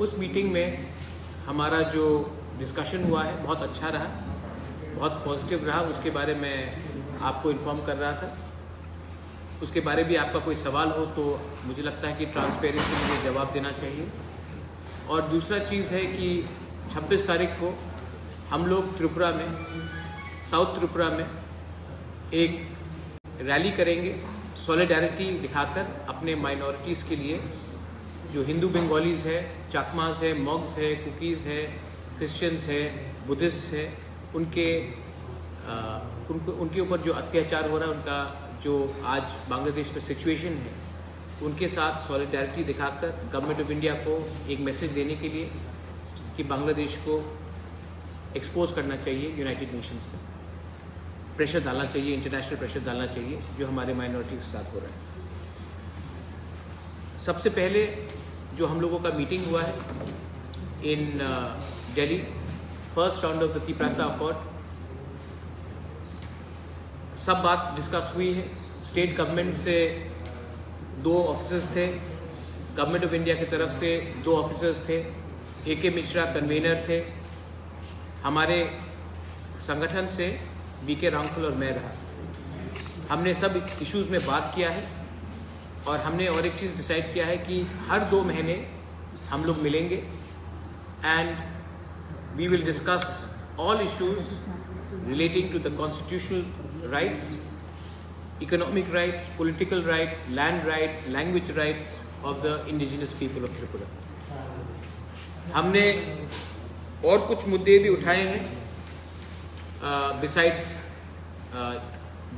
उस मीटिंग में हमारा जो डिस्कशन हुआ है बहुत अच्छा रहा, बहुत पॉजिटिव रहा। उसके बारे में आपको इन्फॉर्म कर रहा था। उसके बारे में आपका कोई सवाल हो तो मुझे लगता है कि ट्रांसपेरेंसी में जवाब देना चाहिए। और दूसरा चीज़ है कि 26 तारीख को हम लोग त्रिपुरा में, साउथ त्रिपुरा में एक रैली करेंगे, सॉलिडारिटी दिखाकर अपने माइनॉरिटीज़ के लिए, जो हिंदू बंगालीज़ है, चाकमास है, मॉग्स है, कुकीज़ है, क्रिश्चियंस है, बुद्धिस्ट है, उनके ऊपर जो अत्याचार हो रहा है, उनका जो आज बांग्लादेश में सिचुएशन है, उनके साथ सॉलिडारिटी दिखाकर गवर्नमेंट ऑफ इंडिया को एक मैसेज देने के लिए कि बांग्लादेश को एक्सपोज करना चाहिए, यूनाइटेड नेशंस में प्रेशर डालना चाहिए, इंटरनेशनल प्रेशर डालना चाहिए जो हमारे माइनॉरिटी के साथ हो रहा है। सबसे पहले जो हम लोगों का मीटिंग हुआ है in Delhi, first round of the Tiprasa accord, सब बात डिस्कस हुई है। स्टेट गवर्नमेंट से 2 ऑफिसर्स थे, गवर्नमेंट ऑफ इंडिया की तरफ से 2 ऑफिसर्स थे, AK मिश्रा कन्वीनर थे, हमारे संगठन से BK रामफल और मैं रहा। हमने सब इश्यूज़ में बात किया है और हमने और एक चीज़ डिसाइड किया है कि हर 2 महीने हम लोग मिलेंगे and we will discuss all issues relating to the constitutional rights, economic rights, political rights, land rights, language rights of the indigenous people of Tripura. हमने और कुछ मुद्दे भी उठाए हैं बिसाइड्स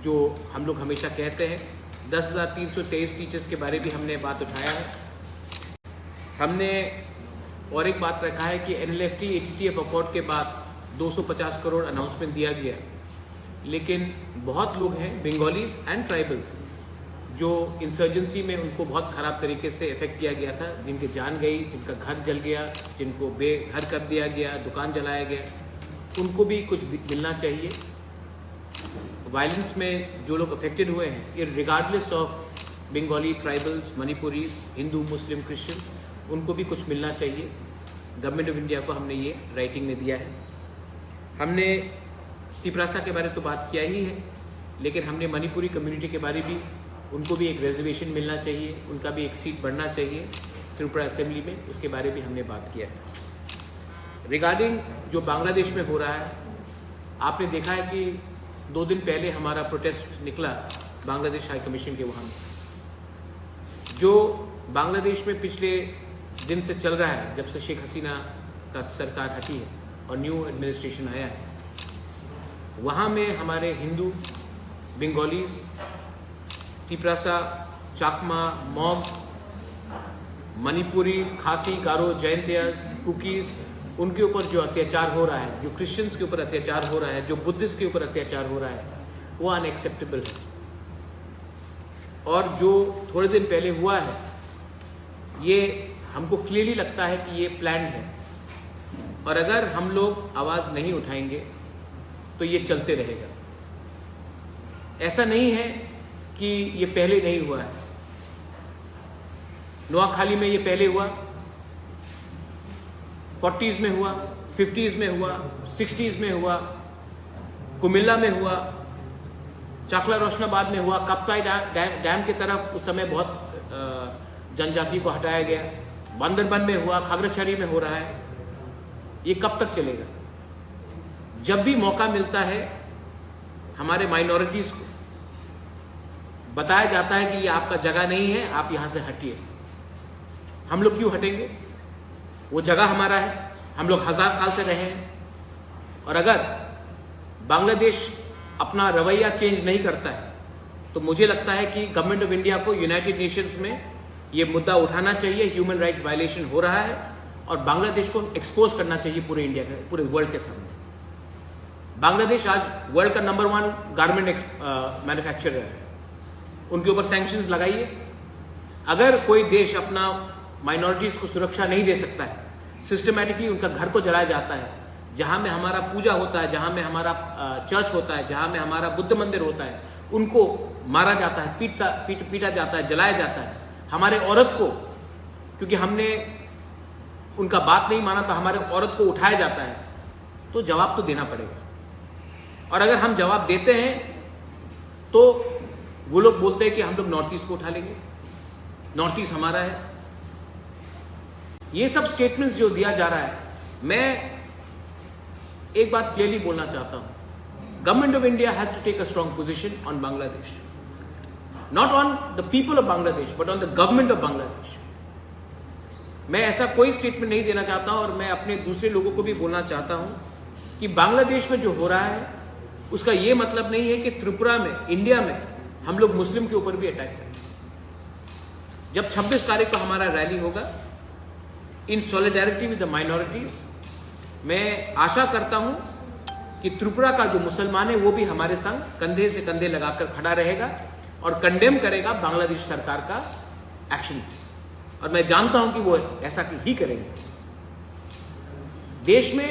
जो हम लोग हमेशा कहते हैं, 10,323 टीचर्स के बारे भी हमने बात उठाया है। हमने और एक बात रखा है कि NLFT ATTF अकॉर्ड के बाद 250 करोड़ अनाउंसमेंट दिया गया, लेकिन बहुत लोग हैं बंगालीज एंड ट्राइबल्स जो इंसर्जेंसी में उनको बहुत ख़राब तरीके से इफेक्ट किया गया था, जिनकी जान गई, जिनका घर जल गया, जिनको बेघर कर दिया गया, दुकान जलाया गया, उनको भी कुछ मिलना चाहिए। वायलेंस में जो लोग अफेक्टेड हुए हैं, regardless of Bengali, tribals, Manipuris, Hindu, Muslim, Christian, उनको भी कुछ मिलना चाहिए। गवर्नमेंट ऑफ इंडिया को हमने ये राइटिंग में दिया है। हमने तिप्रासा के बारे में तो बात किया ही है, लेकिन हमने मणिपुरी कम्युनिटी के बारे भी, उनको भी एक रिजर्वेशन मिलना चाहिए, उनका भी एक सीट बढ़ना चाहिए त्रिपुरा असेंबली में, उसके बारे में हमने बात किया है। रिगार्डिंग जो बांग्लादेश में हो रहा है, आपने देखा है कि 2 दिन पहले हमारा प्रोटेस्ट निकला बांग्लादेश हाई कमीशन के वहाँ में। जो बांग्लादेश में पिछले दिन से चल रहा है, जब से शेख हसीना का सरकार हटी है और न्यू एडमिनिस्ट्रेशन आया है, वहाँ में हमारे हिंदू, बंगालीज, तिप्रासा, चाकमा, मॉग, मणिपुरी, खासी, गारो, जैंतियास, कुकीज़, उनके ऊपर जो अत्याचार हो रहा है, जो क्रिश्चियंस के ऊपर अत्याचार हो रहा है, जो बुद्धिस्ट के ऊपर अत्याचार हो रहा है, वो अनएक्सेप्टेबल है। और जो थोड़े दिन पहले हुआ है, ये हमको क्लियरली लगता है कि ये प्लान्ड है, और अगर हम लोग आवाज़ नहीं उठाएंगे तो ये चलते रहेगा। ऐसा नहीं है कि ये पहले नहीं हुआ है। नोआखाली में ये पहले हुआ, 40s में हुआ, 50s में हुआ, 60s में हुआ, कुमिल्ला में हुआ, चाकला रोशनाबाद में हुआ, कप्ताई डैम की तरफ उस समय बहुत जनजाति को हटाया गया, बांदरबन में हुआ, खागड़ाछड़ी में हो रहा है। ये कब तक चलेगा? जब भी मौका मिलता है हमारे माइनॉरिटीज़ को बताया जाता है कि ये आपका जगह नहीं है, आप यहाँ से हटिए। हम लोग क्यों हटेंगे? वो जगह हमारा है, हम लोग 1000 साल से रहे हैं। और अगर बांग्लादेश अपना रवैया चेंज नहीं करता है तो मुझे लगता है कि गवर्नमेंट ऑफ इंडिया को यूनाइटेड नेशंस में ये मुद्दा उठाना चाहिए, ह्यूमन राइट्स वायलेशन हो रहा है, और बांग्लादेश को एक्सपोज करना चाहिए पूरे इंडिया के, पूरे वर्ल्ड के सामने। बांग्लादेश आज वर्ल्ड का नंबर 1 गारमेंट मैन्युफैक्चरर है, उनके ऊपर सैंक्शंस लगाइए। अगर कोई देश अपना माइनॉरिटीज़ को सुरक्षा नहीं दे सकता है, सिस्टमैटिकली उनका घर को जलाया जाता है, जहाँ में हमारा पूजा होता है, जहाँ में हमारा चर्च होता है, जहाँ में हमारा बुद्ध मंदिर होता है, उनको मारा जाता है, पीटा जाता है, जलाया जाता है। हमारे औरत को, क्योंकि हमने उनका बात नहीं माना तो हमारे औरत को उठाया जाता है, तो जवाब तो देना पड़ेगा। और अगर हम जवाब देते हैं तो वो लोग बोलते हैं कि हम लोग नॉर्थ ईस्ट को उठा लेंगे, नॉर्थ ईस्ट हमारा है। ये सब स्टेटमेंट्स जो दिया जा रहा है, मैं एक बात क्लियरली बोलना चाहता हूं, government of India has to take a strong position on Bangladesh, not on the people of Bangladesh but on the government of Bangladesh. मैं ऐसा कोई स्टेटमेंट नहीं देना चाहता और मैं अपने दूसरे लोगों को भी बोलना चाहता हूं कि बांग्लादेश में जो हो रहा है उसका यह मतलब नहीं है कि त्रिपुरा में, इंडिया में हम लोग मुस्लिम के ऊपर भी अटैक करें। जब 26 तारीख को हमारा रैली होगा इन सॉलिडारिटी विद द माइनॉरिटीज, मैं आशा करता हूं कि त्रिपुरा का जो मुसलमान है वो भी हमारे संग कंधे से कंधे लगाकर खड़ा रहेगा और कंडेम करेगा बांग्लादेश सरकार का एक्शन। और मैं जानता हूं कि वो ऐसा ही करेंगे। देश में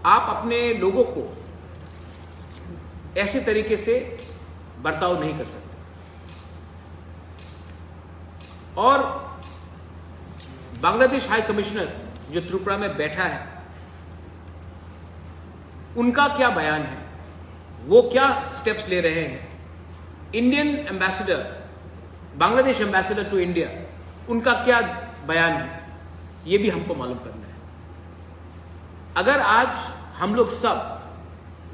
आप अपने लोगों को ऐसे तरीके से बर्ताव नहीं कर सकते। और बांग्लादेश हाई कमिश्नर जो त्रिपुरा में बैठा है, उनका क्या बयान है, वो क्या स्टेप्स ले रहे हैं। Indian ambassador, Bangladesh ambassador to India, उनका क्या बयान है, ये भी हमको मालूम करना है। अगर आज हम लोग सब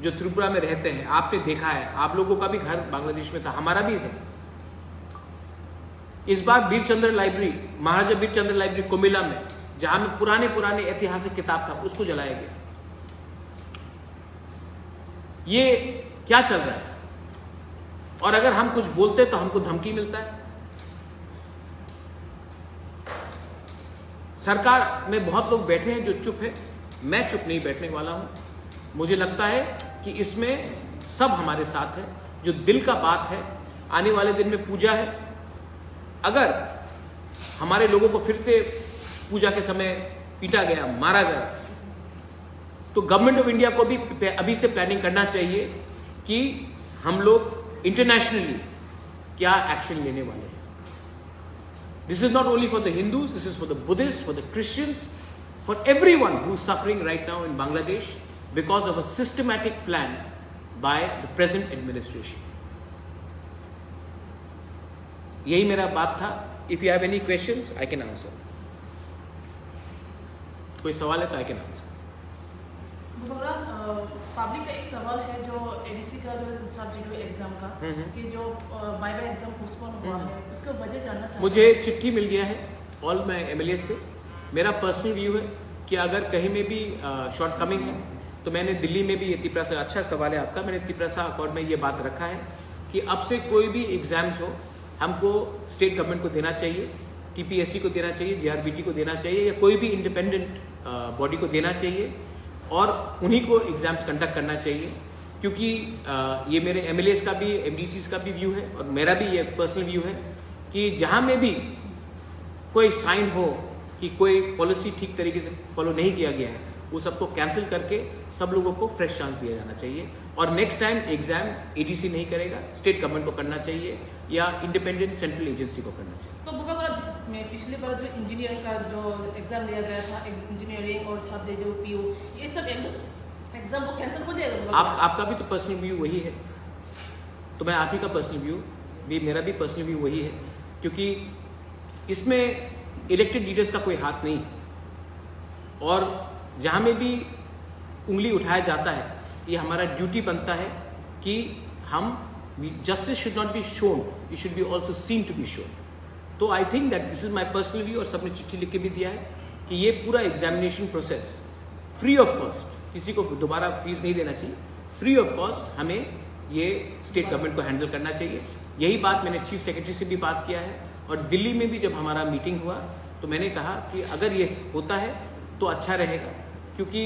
जो त्रिपुरा में रहते हैं, आपने देखा है, आप लोगों का भी घर बांग्लादेश में था, हमारा भी है। इस बार बीरचंद्र लाइब्रेरी, महाराजा बीरचंद्र लाइब्रेरी कोमिला में, जहां में पुराने पुराने ऐतिहासिक किताब था, उसको जलाया गया। ये क्या चल रहा है? और अगर हम कुछ बोलते तो हमको धमकी मिलता है। सरकार में बहुत लोग बैठे हैं जो चुप है, मैं चुप नहीं बैठने वाला हूं। मुझे लगता है कि इसमें सब हमारे साथ है। जो दिल का बात है, आने वाले दिन में पूजा है, अगर हमारे लोगों को फिर से पूजा के समय पीटा गया, मारा गया, तो गवर्नमेंट ऑफ इंडिया को भी अभी से प्लानिंग करना चाहिए कि हम लोग इंटरनेशनली क्या एक्शन लेने वाले हैं। This is not only for the Hindus, this is for the Buddhist, for the Christians, for everyone who is suffering right now in Bangladesh because of a systematic plan by the present administration. यही मेरा बात था। If you have any questions, I can answer. कोई सवाल है तो I can answer. Public का एक सवाल है जो एडीसी का जो सब्जेक्ट एग्जाम का कि जो बाय एग्जाम पोस्टपोन हुआ है, उसका वजह जानना चाहते हैं। मुझे चिट्ठी मिल गया है ऑल माय एमएलए से। मेरा पर्सनल व्यू है कि अगर कहीं में भी शॉर्ट कमिंग है तो मैंने दिल्ली में भी ये तिपरासा, अच्छा सवाल है आपका, मैंने तिपरासा अकॉर्ड में ये बात रखा है कि अब से कोई भी एग्जाम्स हो हमको स्टेट गवर्नमेंट को देना चाहिए, टीपीएससी को देना चाहिए, जीआरबीटी को देना चाहिए, या कोई भी इंडिपेंडेंट बॉडी को देना चाहिए और उन्हीं को एग्जाम्स कंडक्ट करना चाहिए। क्योंकि ये मेरे एमएलएस का भी, एमडीसीज का भी व्यू है और मेरा भी ये पर्सनल व्यू है कि जहाँ में भी कोई साइन हो कि कोई पॉलिसी ठीक तरीके से फॉलो नहीं किया गया है, वो सबको कैंसिल करके सब लोगों को फ्रेश चांस दिया जाना चाहिए। और नेक्स्ट टाइम एग्जाम एडीसी नहीं करेगा, स्टेट गवर्नमेंट को करना चाहिए या इंडिपेंडेंट सेंट्रल एजेंसी को करना चाहिए। तो बुबा में पिछली बार जो इंजीनियरिंग का जो एग्जाम लिया गया था, इंजीनियरिंग और सब्जेक्ट जो पीयू, ये सब एग्जाम को कैंसिल हो जाएगा? आपका भी तो पर्सनल व्यू वही है, तो मैं आप ही का पर्सनल व्यू भी, मेरा भी पर्सनल व्यू वही है, क्योंकि इसमें इलेक्टेड लीडर्स का कोई हाथ नहीं है। और जहाँ में भी उंगली उठाया जाता है, ये हमारा ड्यूटी बनता है कि हम, justice should not be shown, it should be also seen to be shown. तो I think that this is my personal view, और सबने चिट्ठी लिख के भी दिया है कि ये पूरा examination process free of cost, किसी को दोबारा फीस नहीं देना चाहिए, फ्री ऑफ कॉस्ट हमें ये स्टेट गवर्नमेंट को हैंडल करना चाहिए। यही बात मैंने चीफ सेक्रेटरी से भी बात किया है, और दिल्ली में भी जब हमारा मीटिंग हुआ तो मैंने कहा कि अगर ये होता है तो अच्छा रहेगा, क्योंकि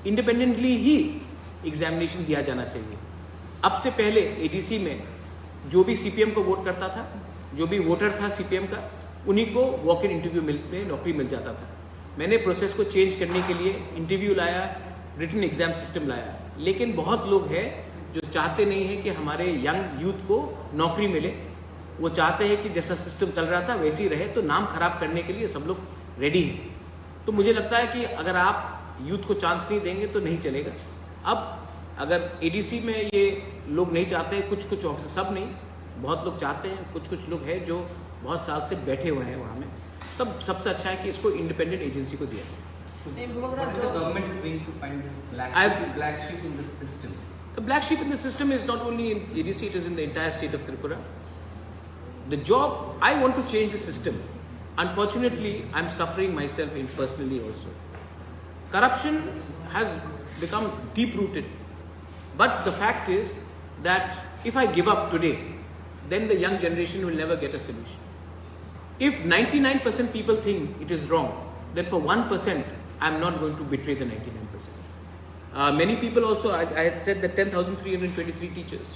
इंडिपेंडेंटली ही एग्जामिनेशन दिया जाना चाहिए। अब से पहले एडीसी में जो भी सीपीएम को वोट करता था, जो भी वोटर था सीपीएम का, उन्हीं को वॉक इन इंटरव्यू में नौकरी मिल जाता था। मैंने प्रोसेस को चेंज करने के लिए इंटरव्यू लाया, रिटन एग्जाम सिस्टम लाया, लेकिन बहुत लोग हैं जो चाहते नहीं हैं कि हमारे यंग यूथ को नौकरी मिले, वो चाहते हैं कि जैसा सिस्टम चल रहा था वैसे ही रहे, तो नाम खराब करने के लिए सब लोग रेडी हैं। तो मुझे लगता है कि अगर आप यूथ को चांस नहीं देंगे तो नहीं चलेगा। अब अगर एडीसी में ये लोग नहीं चाहते हैं, कुछ कुछ ऑफिसर, सब नहीं, बहुत लोग चाहते हैं, कुछ कुछ लोग हैं जो बहुत साल से बैठे हुए हैं वहाँ में, तब सबसे अच्छा है कि इसको इंडिपेंडेंट एजेंसी को दिया जाए। What is the government doing to find this black sheep in the system? The black sheep in the system is not only in ADC, it is in the entire state of Tripura. The job, I want to change the system. Unfortunately, I'm suffering myself personally also. Corruption has become deep-rooted. But the fact is that if I give up today, then the young generation will never get a solution. If 99% people think it is wrong, then for 1%, I'm not going to betray the 99%. Many people also, I had said that 10,323 teachers.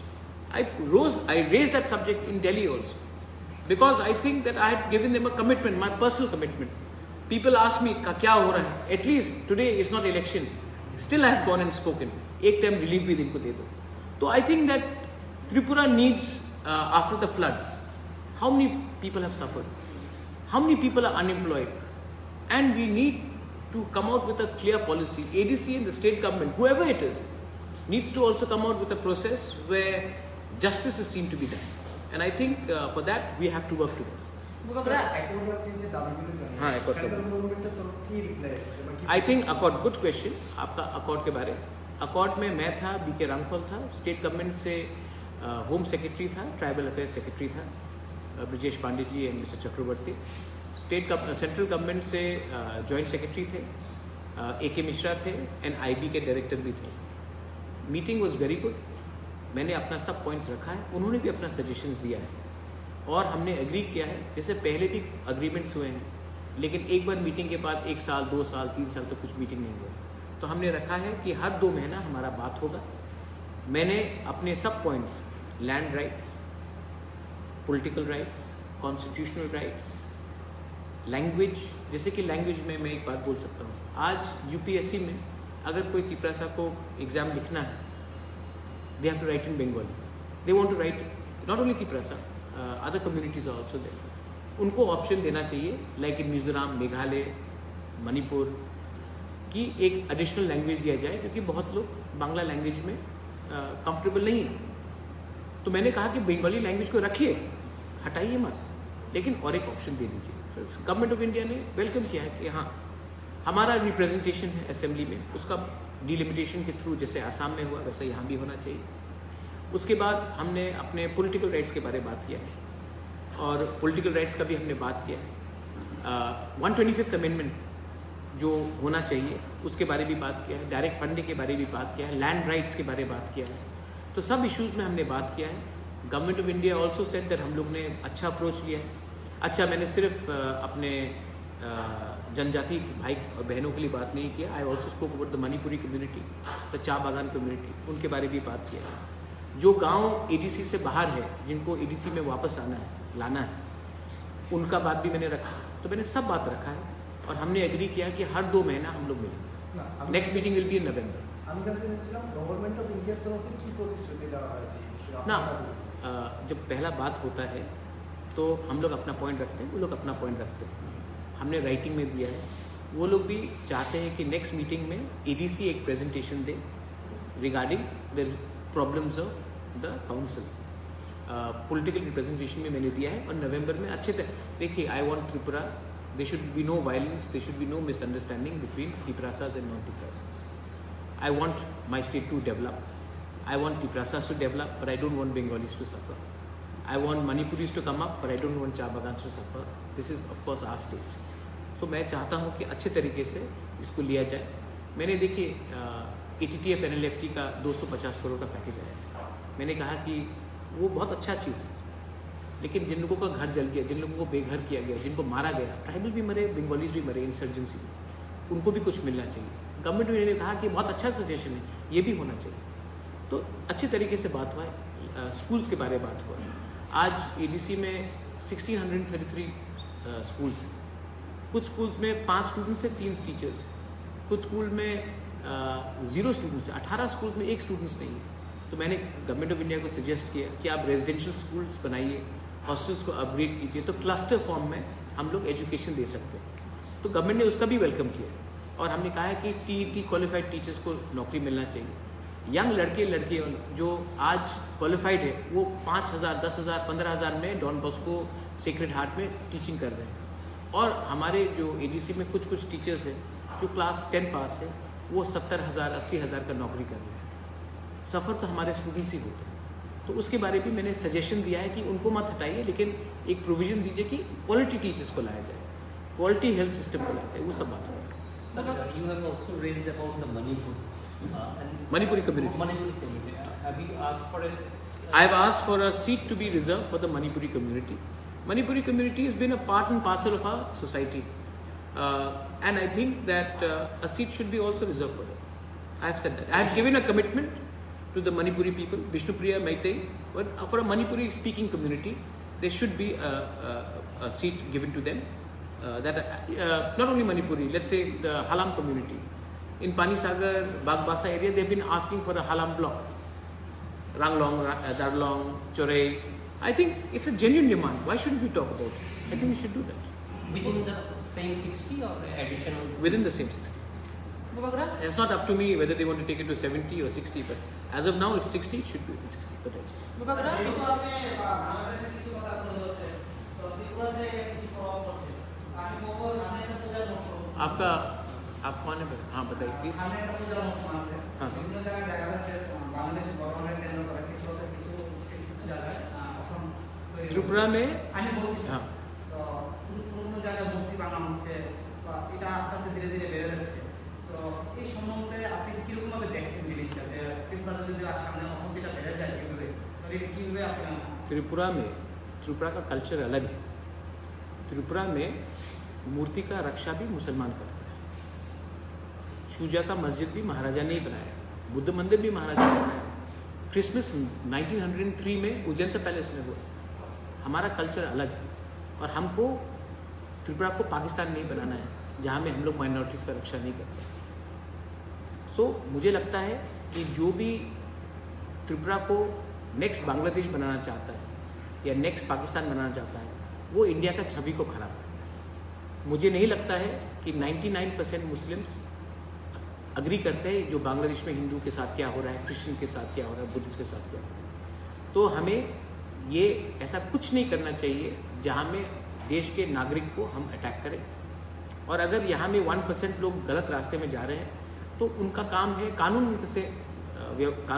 I raised that subject in Delhi also. Because I think that I had given them a commitment, my personal commitment. People ask me, kya ho raha hai? At least today is not election. Still I have gone and spoken. Ek time relief bhi inko de do. So I think that Tripura needs, after the floods, how many people have suffered? How many people are unemployed? And we need to come out with a clear policy. ADC and the state government, whoever it is, needs to also come out with a process where justice is seen to be done. And I think for that we have to work together. हाँ, I think accord, good question. आपका accord के बारे, accord में मैं था, BK Ramphal था, state government से home secretary था, ट्राइबल अफेयर्स सेक्रेटरी था, Brajesh Pandey ji and mister Chakraborty. Central government से जॉइंट सेक्रेटरी थे, AK मिश्रा थे, एंड IB के डायरेक्टर भी थे। Meeting was very good. मैंने अपना सब पॉइंट्स रखा है, उन्होंने भी अपना सजेशंस दिया है और हमने एग्री किया है। जैसे पहले भी अग्रीमेंट्स हुए हैं, लेकिन एक बार मीटिंग के बाद 1 साल 2 साल 3 साल तक कुछ मीटिंग नहीं हुआ, तो हमने रखा है कि हर 2 महीना हमारा बात होगा। मैंने अपने सब points, land rights, political rights, constitutional rights, language, जैसे कि लैंग्वेज में मैं एक बात बोल सकता हूँ, आज UPSC में अगर कोई तिपरासा को एग्ज़ाम लिखना है, they have to write in Bengali. They want to write, not only Tiprasa, other communities are also there. उनको ऑप्शन देना चाहिए, लाइक इन मिजोरम, मेघालय, मणिपुर, की एक एडिशनल लैंग्वेज दिया जाए, क्योंकि बहुत लोग बांग्ला लैंग्वेज में कंफर्टेबल नहीं है। तो मैंने कहा कि बंगाली लैंग्वेज को रखिए, हटाइए मत, लेकिन और एक ऑप्शन दे दीजिए। गवर्नमेंट ऑफ इंडिया ने वेलकम किया है कि हाँ, हमारा रिप्रेजेंटेशन है असेंबली में, उसका डिलिमिटेशन के थ्रू जैसे आसाम में हुआ वैसा यहाँ भी होना चाहिए। उसके बाद हमने अपने पॉलिटिकल राइट्स के बारे में बात किया है और पॉलिटिकल राइट्स का भी हमने बात किया है। 125th अमेंडमेंट जो होना चाहिए उसके बारे में भी बात किया है, डायरेक्ट फंडिंग के बारे में भी बात किया है, लैंड राइट्स के बारे में बात किया है। तो सब इश्यूज़ में हमने बात किया है। Government of India also said that हम लोग ने अच्छा अप्रोच लिया है। अच्छा, मैंने सिर्फ अपने जनजाति भाई और बहनों के लिए बात नहीं किया। I also spoke about the Manipuri community, the चा बागान कम्युनिटी, उनके बारे में भी बात किया है। जो गांव ADC से बाहर है, जिनको ADC में वापस आना है, लाना है, उनका बात भी मैंने रखा। तो मैंने सब बात रखा है और हमने एग्री किया कि हर 2 महीना हम लोग मिलेंगे। Next meeting will be in November. ना जब पहला बात होता है तो हम लोग अपना पॉइंट रखते हैं, वो लोग अपना पॉइंट रखते हैं। हमने राइटिंग में दिया है, वो लोग भी चाहते हैं कि नेक्स्ट मीटिंग में ADC एक प्रेजेंटेशन दे regarding the problems of the council. Political representation में मैंने दिया है और नवंबर में अच्छे देखिए, I want Tripura, they should be no violence, they should be no misunderstanding between Tiprasas and non Tiprasas. I want my state to develop, I want Tiprasas to develop, but I don't want Bengalis to suffer. I want Manipuris to come up, but I don't want Cha Bagans to suffer. This is of course our state. So मैं चाहता हूँ कि अच्छे तरीके से इसको लिया जाए। मैंने देखिए ATTF NLFT का 250 करोड़ का पैकेज आया। मैंने कहा कि वो बहुत अच्छा चीज़ है, लेकिन जिन लोगों का घर जल गया, जिन लोगों को बेघर किया गया, जिनको मारा गया, ट्राइबल भी मरे, बंगालीज भी मरे इंसर्जेंसी में, उनको भी कुछ मिलना चाहिए। गवर्नमेंट ने कहा कि बहुत अच्छा सजेशन है, ये भी होना चाहिए। तो अच्छे तरीके से बात हुआ है। स्कूल्स के बारे में बात हुआ है। आज ADC में 1633 स्कूल्स हैं। कुछ स्कूल्स में 5 स्टूडेंट्स हैं, 3 टीचर्स। कुछ स्कूल में 0 स्टूडेंट्स हैं, 18 स्कूल्स में 1 स्टूडेंट्स नहीं है। तो मैंने गवर्नमेंट ऑफ इंडिया को सजेस्ट किया कि आप रेजिडेंशियल स्कूल्स बनाइए, हॉस्टल्स को अपग्रेड कीजिए, तो क्लस्टर फॉर्म में हम लोग एजुकेशन दे सकते हैं। तो गवर्नमेंट ने उसका भी वेलकम किया और हमने कहा है कि टीईटी क्वालिफाइड टीचर्स को नौकरी मिलना चाहिए। यंग लड़के लड़कियाँ जो आज क्वालिफाइड है वो 5,000, 10,000, 15,000 में डॉन बॉस्को सेक्रेड हार्ट में टीचिंग कर रहे हैं। और हमारे जो एडीसी में कुछ टीचर्स हैं जो क्लास 10 पास है वो 70,000, 80,000 का नौकरी कर रहे हैं। सफ़र तो हमारे स्टूडेंट्स ही होते हैं। तो उसके बारे में मैंने सजेशन दिया है कि उनको मत हटाइए, लेकिन एक प्रोविज़न दीजिए कि क्वालिटी टीचर्स को लाया जाए, क्वालिटी हेल्थ सिस्टम को लाया जाए, वो सब बात है। Sir, you have also raised about the Manipur. Manipuri community. Manipuri community. Have you asked for a? I have asked for a seat to be reserved for the Manipuri community. Manipuri community has been a part and parcel of our society, and I think that a seat should be also reserved for them. I have said that. I have given a commitment to the Manipuri people, Vishnupriya Maitai, but for a Manipuri speaking community, there should be a seat given to them. Not only Manipuri, let's say the Halam community. In Panisagar, Bagbasa area, they've been asking for a Halam block. Ranglong, Darlong, Chorei. I think it's a genuine demand. Why shouldn't we talk about it? I think we should do that. Within the same 60 or additional? Within the same 60. Babagra? It's not up to me whether they want to take it to 70 or 60, but as of now it's 60, it should be 60. But Babagra? आपका आप कौन है? हाँ बताइए please. हाँ त्रिपुरा में हाँ त्रिपुरा में त्रिपुरा का कल्चर अलग है। त्रिपुरा में मूर्ति का रक्षा भी मुसलमान करता है। शूजा का मस्जिद भी महाराजा ने ही बनाया, बुद्ध मंदिर भी महाराजा ने बनाया। क्रिसमस 1903 में उजैंता पैलेस में हुआ। हमारा कल्चर अलग है और हमको त्रिपुरा को पाकिस्तान नहीं बनाना है जहाँ में हम लोग माइनॉरिटीज़ का रक्षा नहीं करते। सो मुझे लगता है कि जो भी त्रिपुरा को नेक्स्ट बांग्लादेश बनाना चाहता है या नेक्स्ट पाकिस्तान बनाना चाहता है वो इंडिया का छवि को खराब करेगा। मुझे नहीं लगता है कि 99% मुस्लिम्स अग्री करते हैं जो बांग्लादेश में हिंदू के साथ क्या हो रहा है, क्रिश्चियन के साथ क्या हो रहा है, बुद्धिस्ट के साथ क्या हो रहा है। तो हमें ये ऐसा कुछ नहीं करना चाहिए जहाँ में देश के नागरिक को हम अटैक करें। और अगर यहाँ में 1% लोग गलत रास्ते में जा रहे हैं तो उनका काम है कानून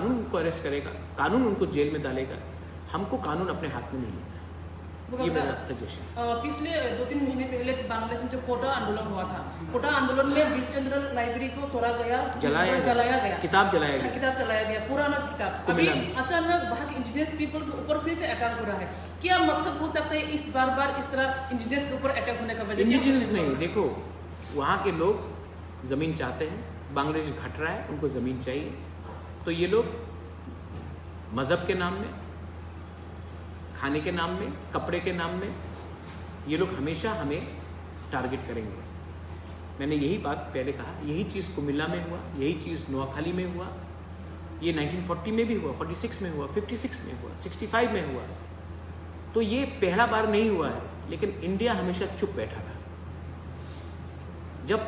उनको अरेस्ट करेगा, कानून उनको जेल में डालेगा। हमको कानून अपने हाथ में नहीं लेना। ये मेरा सजेशन। पिछले 2-3 महीने पहले बांग्लादेश में जो कोटा आंदोलन हुआ था, कोटा आंदोलन में बीरचंद्र लाइब्रेरी को तोड़ा गया, जलाया गया, किताब जलाया गया, पुराना किताब। अभी अचानक वहाँ के इंडिजिनियस पीपल के ऊपर फिर से अटैक हो रहा है। क्या मकसद हो सकता है इस बार इस तरह इंडिजिनियस के ऊपर अटैक होने का वजह? इंडिजिनियस नहीं, देखो वहाँ के लोग ज़मीन चाहते हैं, बांग्लादेश घट रहा है, उनको ज़मीन चाहिए। तो ये लोग मज़हब के नाम में, खाने के नाम में, कपड़े के नाम में ये लोग हमेशा हमें टारगेट करेंगे। मैंने यही बात पहले कहा, यही चीज़ कुमिल्ला में हुआ, यही चीज़ नोआखाली में हुआ, ये 1940 में भी हुआ, 46 में हुआ, 56 में हुआ, 65 में हुआ। तो ये पहला बार नहीं हुआ है, लेकिन इंडिया हमेशा चुप बैठा रहा। जब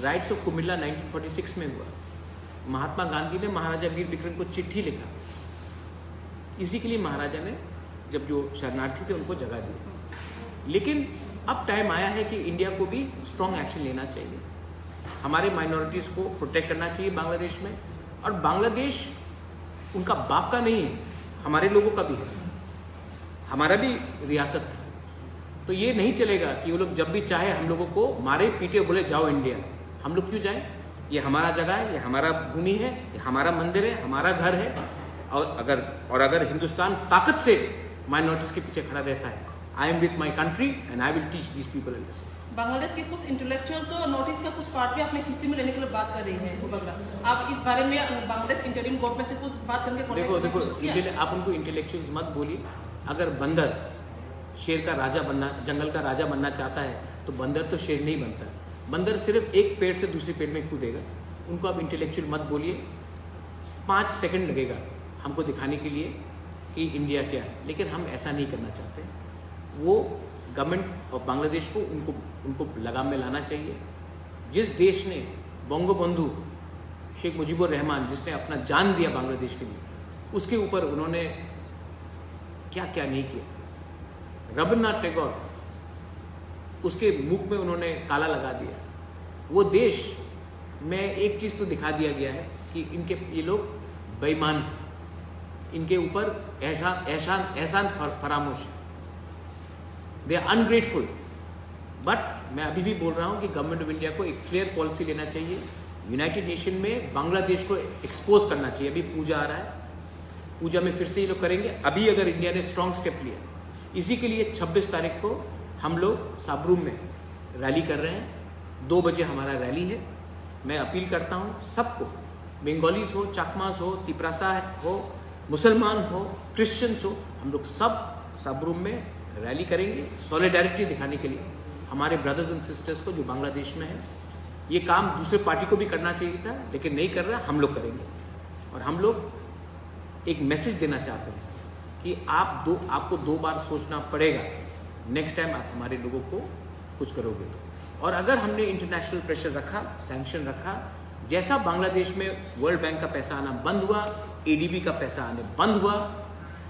राइट्स ऑफ कुमिल्ला 1946 में हुआ, महात्मा गांधी ने महाराजा वीर विक्रम को चिट्ठी लिखा। इसी के लिए महाराजा ने जब जो शरणार्थी थे उनको जगह दी। लेकिन अब टाइम आया है कि इंडिया को भी स्ट्रॉन्ग एक्शन लेना चाहिए, हमारे माइनॉरिटीज़ को प्रोटेक्ट करना चाहिए बांग्लादेश में। और बांग्लादेश उनका बाप का नहीं है, हमारे लोगों का भी है, हमारा भी रियासत है। तो ये नहीं चलेगा कि वो लोग जब भी चाहे हम लोगों को मारे पीटे बोले जाओ इंडिया। हम लोग क्यों जाएं? ये हमारा जगह है, ये हमारा भूमि है, ये हमारा मंदिर है, हमारा घर है। और अगर हिंदुस्तान ताकत से माइनॉरिटीज़ के पीछे खड़ा रहता है, I am with my country and I will teach this people and this. Bangladesh के कुछ इंटेलेक्चुअल तो नोटिस का कुछ पार्ट भी अपने हिस्से में लेने के लिए बात कर रही है। आप इस बारे में बांग्लादेश इंटरिम गवर्नमेंट से कुछ बात करके देखो आप उनको इंटेलेक्चुअल्स मत बोलिए। अगर बंदर शेर का राजा बनना, जंगल का राजा बनना चाहता है तो बंदर तो शेर नहीं बनता। बंदर सिर्फ एक पेड़ से दूसरे पेड़ में कूदेगा। उनको आप इंटेलेक्चुअल मत बोलिए। 5 सेकंड लगेगा हमको दिखाने के लिए कि इंडिया क्या है, लेकिन हम ऐसा नहीं करना चाहते। वो गवर्नमेंट ऑफ बांग्लादेश को उनको लगाम में लाना चाहिए। जिस देश ने बंगो बंधु शेख मुजीबुर रहमान, जिसने अपना जान दिया बांग्लादेश के लिए, उसके ऊपर उन्होंने क्या क्या नहीं किया। रविन्द्रनाथ टैगोर, उसके मुख में उन्होंने ताला लगा दिया। वो देश में एक चीज़ तो दिखा दिया गया है कि ये लोग बेईमान हैं, इनके ऊपर एहसान फरामोश है, दे आर अनग्रेटफुल। बट मैं अभी भी बोल रहा हूँ कि गवर्नमेंट ऑफ इंडिया को एक क्लियर पॉलिसी लेना चाहिए। यूनाइटेड नेशन में बांग्लादेश को एक्सपोज करना चाहिए। अभी पूजा आ रहा है, पूजा में फिर से ये लोग करेंगे। अभी अगर इंडिया ने स्ट्रॉन्ग स्टेप लिया, इसी के लिए 26 तारीख को हम लोग साबरूम में रैली कर रहे हैं। 2 बजे हमारा रैली है। मैं अपील करता हूँ सबको, बंगालीज हो, चाकमास हो, तिपरासा हो, मुसलमान हो, क्रिश्चियंस हो, हम लोग सब साबरूम में रैली करेंगे सॉलिडारिटी दिखाने के लिए हमारे ब्रदर्स एंड सिस्टर्स को जो बांग्लादेश में है। ये काम दूसरे पार्टी को भी करना चाहिए था, लेकिन नहीं कर रहा, हम लोग करेंगे। और हम लोग एक मैसेज देना चाहते हैं कि आपको 2 बार सोचना पड़ेगा नेक्स्ट टाइम आप हमारे लोगों को कुछ करोगे तो। और अगर हमने इंटरनेशनल प्रेशर रखा, सैंक्शन रखा, जैसा बांग्लादेश में वर्ल्ड बैंक का पैसा आना बंद हुआ, ADB का पैसा आने बंद हुआ,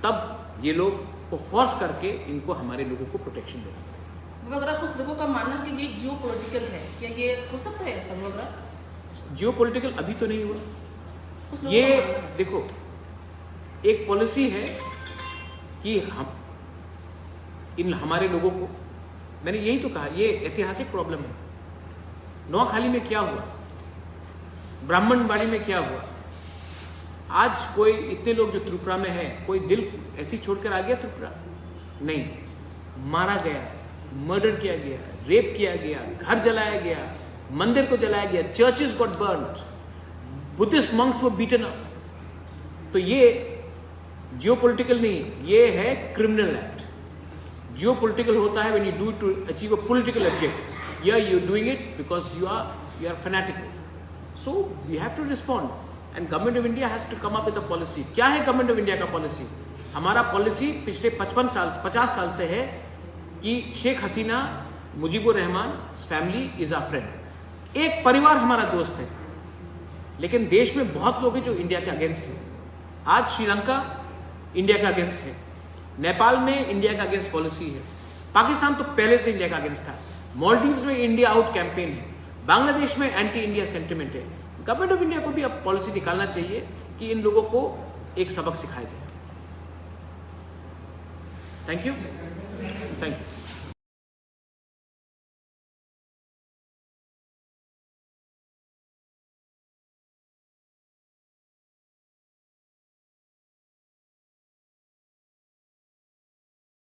तब ये लोग को फोर्स करके इनको हमारे लोगों को प्रोटेक्शन देना पड़ेगा। वगैरह कुछ लोगों का मानना है कि ये जियो पॉलिटिकल है, क्या ये हो सकता है ऐसा वगैरह? जियो पॉलिटिकल अभी तो नहीं हुआ। कुछ लोगों ये का मानना है। देखो, एक पॉलिसी है कि हम हमारे लोगों को, मैंने यही तो कहा, ये ऐतिहासिक प्रॉब्लम है। नौखाली में क्या हुआ, ब्राह्मणबाड़ी में क्या हुआ, आज कोई इतने लोग जो त्रिपुरा में है, कोई दिल ऐसे ही छोड़कर आ गया त्रिपुरा? नहीं, मारा गया, मर्डर किया गया, रेप किया गया, घर जलाया गया, मंदिर को जलाया गया, churches got burned, Buddhist monks were beaten up. तो ये जियोपॉलिटिकल नहीं, ये है क्रिमिनल एक्ट। जियोपॉलिटिकल होता है when you do to achieve a political objective, या you doing it because you are fanatical. So we have to respond and government of India has to come up with a policy. क्या है government of India का policy? हमारा policy पिछले 50 साल से है कि Sheikh Hasina, Mujibur Rahman family is a friend. एक परिवार हमारा दोस्त है, लेकिन देश में बहुत लोग हैं जो इंडिया के अगेंस्ट हैं। आज श्रीलंका इंडिया के अगेंस्ट है, नेपाल में इंडिया का अगेंस्ट पॉलिसी है, पाकिस्तान तो पहले से इंडिया का अगेंस्ट था, मालदीव्स में इंडिया आउट कैंपेन है, बांग्लादेश में एंटी इंडिया सेंटिमेंट है। गवर्नमेंट ऑफ इंडिया को भी अब पॉलिसी निकालना चाहिए कि इन लोगों को एक सबक सिखाया जाए। Thank you.